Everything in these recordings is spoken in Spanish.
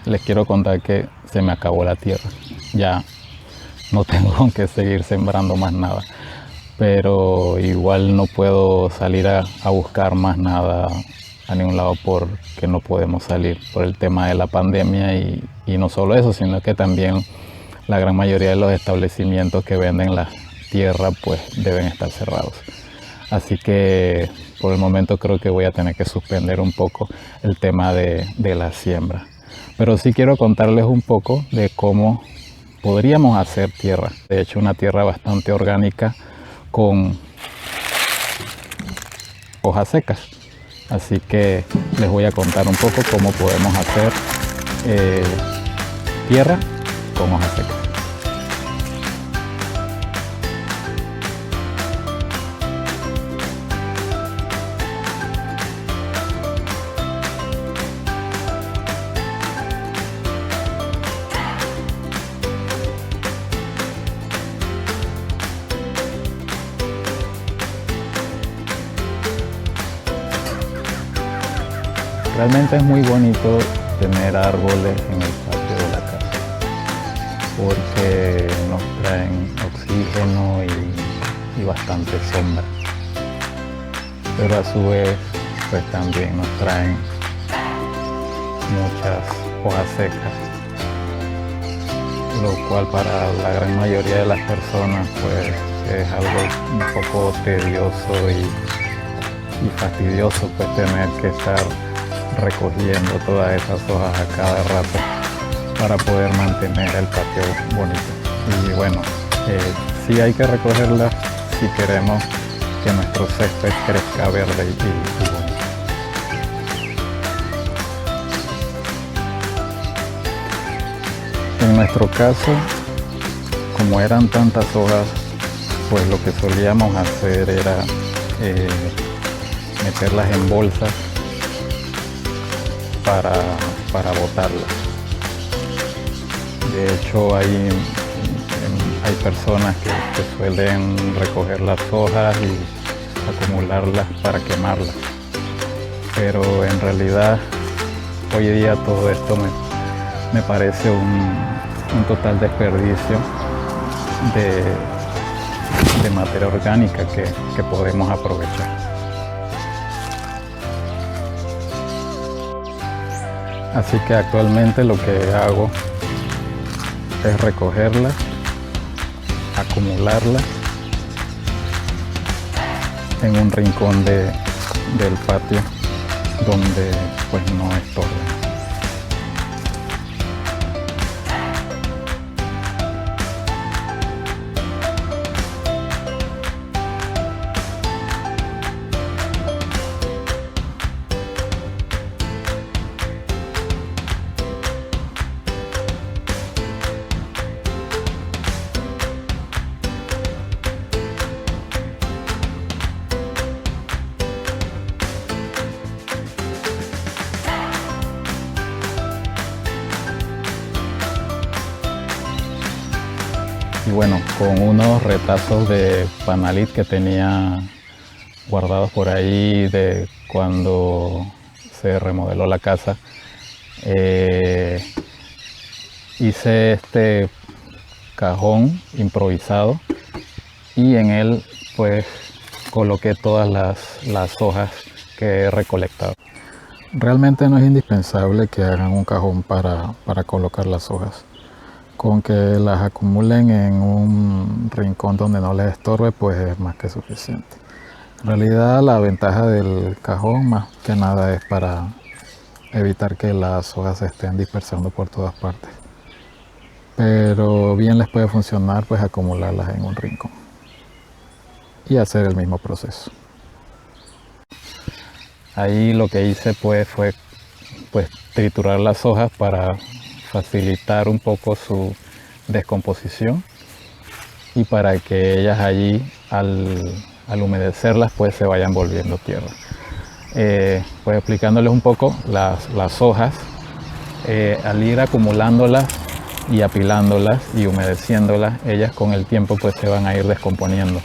les quiero contar que se me acabó la tierra. Ya no tengo que seguir sembrando más nada. Pero igual no puedo salir a buscar más nada a ningún lado porque no podemos salir por el tema de la pandemia y no solo eso, sino que también la gran mayoría de los establecimientos que venden la tierra pues deben estar cerrados. Así que por el momento creo que voy a tener que suspender un poco el tema de la siembra. Pero sí quiero contarles un poco de cómo podríamos hacer tierra. De hecho, una tierra bastante orgánica con hojas secas. Así que les voy a contar un poco cómo podemos hacer tierra con hojas secas. Realmente es muy bonito tener árboles en el patio de la casa porque nos traen oxígeno y bastante sombra, pero a su vez pues también nos traen muchas hojas secas, lo cual para la gran mayoría de las personas pues es algo un poco tedioso y fastidioso pues tener que estar recogiendo todas esas hojas a cada rato para poder mantener el patio bonito. Y bueno, sí hay que recogerlas si queremos que nuestro césped crezca verde y bonito. En nuestro caso, como eran tantas hojas, pues lo que solíamos hacer era meterlas en bolsas para botarlas. De hecho hay personas que suelen recoger las hojas y acumularlas para quemarlas, pero en realidad hoy día todo esto me parece un total desperdicio de materia orgánica que podemos aprovechar. Así que actualmente lo que hago es recogerlas, acumularlas en un rincón del patio donde pues no estorben. Y bueno, con unos retazos de Panalit que tenía guardados por ahí de cuando se remodeló la casa, hice este cajón improvisado y en él pues coloqué todas las hojas que he recolectado. Realmente no es indispensable que hagan un cajón para colocar las hojas. Con que las acumulen en un rincón donde no les estorbe, pues es más que suficiente. En realidad la ventaja del cajón más que nada es para evitar que las hojas se estén dispersando por todas partes. Pero bien les puede funcionar pues acumularlas en un rincón y hacer el mismo proceso. Ahí lo que hice pues fue triturar las hojas para facilitar un poco su descomposición y para que ellas allí al humedecerlas pues se vayan volviendo tierra. Pues explicándoles un poco las hojas, al ir acumulándolas y apilándolas y humedeciéndolas, ellas con el tiempo pues se van a ir descomponiendo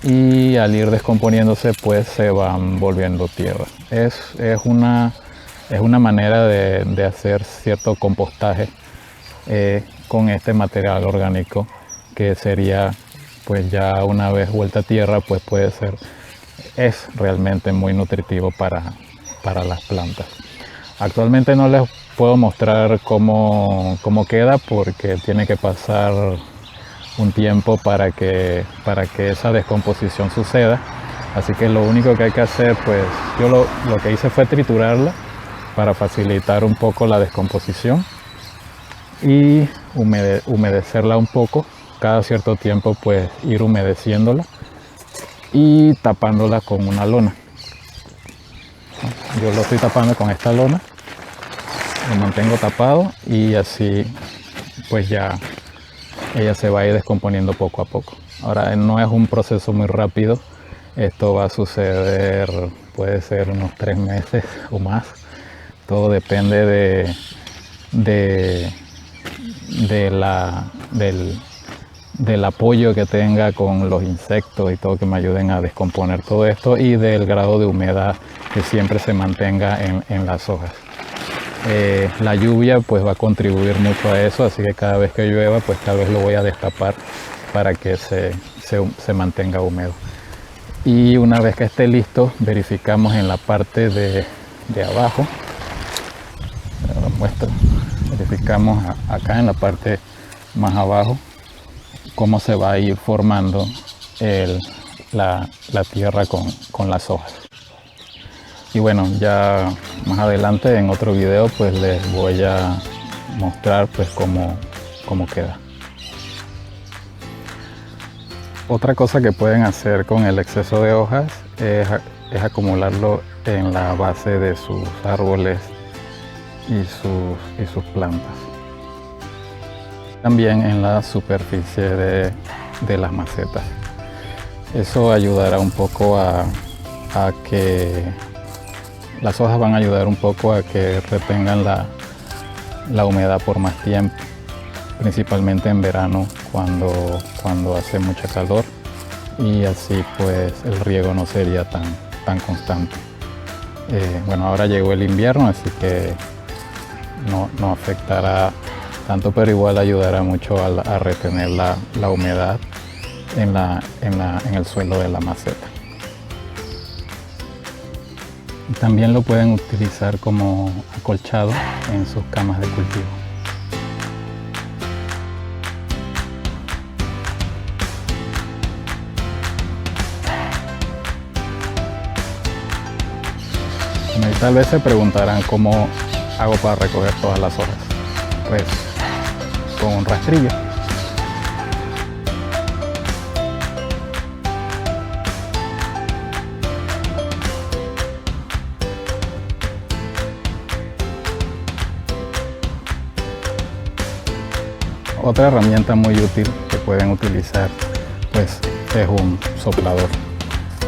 y al ir descomponiéndose pues se van volviendo tierra. Es una es una manera de hacer cierto compostaje con este material orgánico, que sería, pues ya una vez vuelta a tierra, pues es realmente muy nutritivo para las plantas. Actualmente no les puedo mostrar cómo queda, porque tiene que pasar un tiempo para que esa descomposición suceda. Así que lo único que hay que hacer, pues yo lo que hice fue triturarla para facilitar un poco la descomposición y humedecerla un poco. Cada cierto tiempo pues ir humedeciéndola y tapándola con una lona. Yo lo estoy tapando con esta lona, lo mantengo tapado y así pues ya ella se va a ir descomponiendo poco a poco. Ahora no es un proceso muy rápido, esto va a suceder, puede ser unos 3 meses o más. Todo depende del apoyo que tenga con los insectos y todo, que me ayuden a descomponer todo esto, y del grado de humedad que siempre se mantenga en las hojas. La lluvia pues va a contribuir mucho a eso, así que cada vez que llueva pues tal vez lo voy a destapar para que se mantenga húmedo. Y una vez que esté listo, verificamos en la parte de abajo. Lo muestro. Verificamos acá en la parte más abajo cómo se va a ir formando la tierra con las hojas. Y bueno, ya más adelante en otro video pues les voy a mostrar pues cómo queda. Otra cosa que pueden hacer con el exceso de hojas es acumularlo en la base de sus árboles y sus plantas. También en la superficie de las macetas. Eso ayudará un poco a que las hojas van a ayudar un poco a que retengan la humedad por más tiempo, principalmente en verano cuando hace mucha calor, y así pues el riego no sería tan constante. Bueno, ahora llegó el invierno, así que no afectará tanto, pero igual ayudará mucho a retener la humedad en el suelo de la maceta. También lo pueden utilizar como acolchado en sus camas de cultivo. Bueno, y tal vez se preguntarán cómo hago para recoger todas las hojas. Pues con un rastrillo. Otra herramienta muy útil que pueden utilizar pues es un soplador.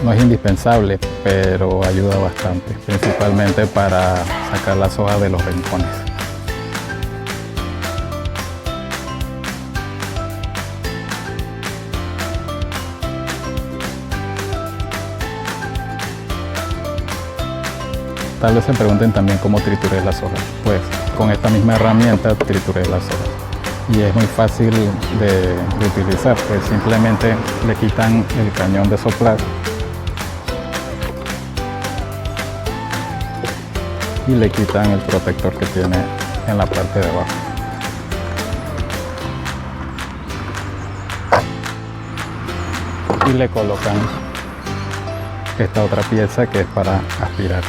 No es indispensable, pero ayuda bastante, principalmente para sacar las hojas de los rincones. Tal vez se pregunten también cómo trituré las hojas. Pues con esta misma herramienta trituré las hojas. Y es muy fácil de utilizar, pues simplemente le quitan el cañón de soplar y le quitan el protector que tiene en la parte de abajo. Y le colocan esta otra pieza que es para aspirar.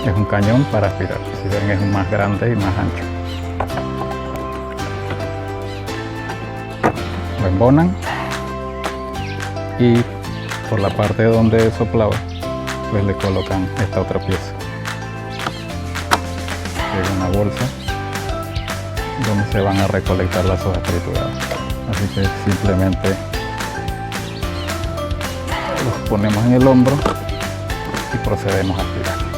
Es un cañón para aspirar. Si ven, es más grande y más ancho. Lo embonan y por la parte donde soplaba pues le colocan esta otra pieza, que es una bolsa donde se van a recolectar las hojas trituradas. Así que simplemente los ponemos en el hombro y procedemos a aspirar.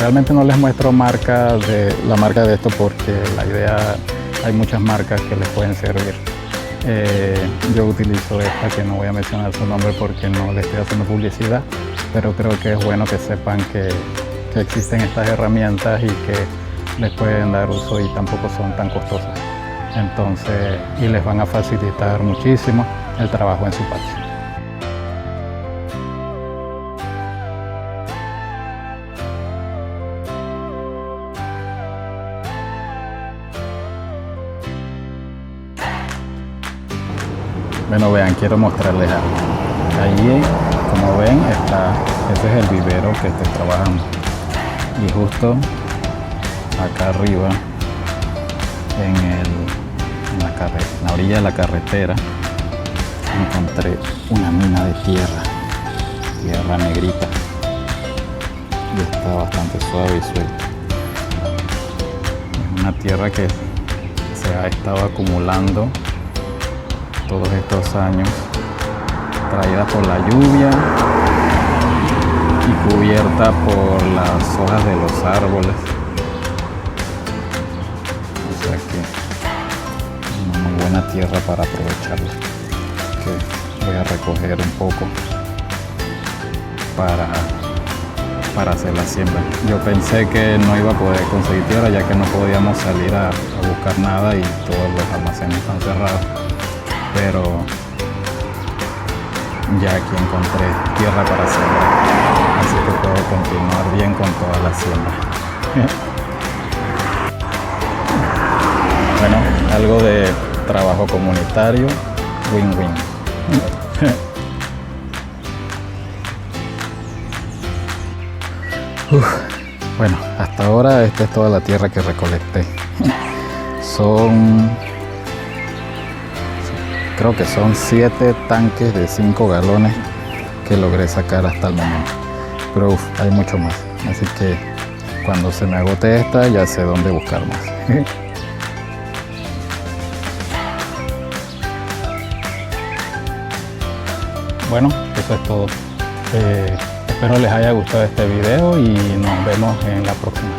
Realmente no les muestro la marca de esto porque la idea, hay muchas marcas que les pueden servir. Yo utilizo esta, que no voy a mencionar su nombre porque no le estoy haciendo publicidad, pero creo que es bueno que sepan que existen estas herramientas y que les pueden dar uso y tampoco son tan costosas. Entonces, y les van a facilitar muchísimo el trabajo en su patio. Bueno, vean, quiero mostrarles algo. Allí, como ven, ese es el vivero que estoy trabajando. Y justo acá arriba, en la orilla de la carretera, encontré una mina de tierra negrita. Y está bastante suave y suelta. Es una tierra que se ha estado acumulando todos estos años, traída por la lluvia y cubierta por las hojas de los árboles. O sea que una muy buena tierra para aprovecharla, que voy a recoger un poco para hacer la siembra. Yo pensé que no iba a poder conseguir tierra, ya que no podíamos salir a buscar nada y todos los almacenes están cerrados. Pero ya aquí encontré tierra para sembrar, así que puedo continuar bien con toda la siembra. Bueno, algo de trabajo comunitario, win-win. Bueno, hasta ahora esta es toda la tierra que creo que son 7 tanques de 5 galones que logré sacar hasta el momento. Pero hay mucho más. Así que cuando se me agote esta, ya sé dónde buscar más. Bueno, eso es todo. Espero les haya gustado este video y nos vemos en la próxima.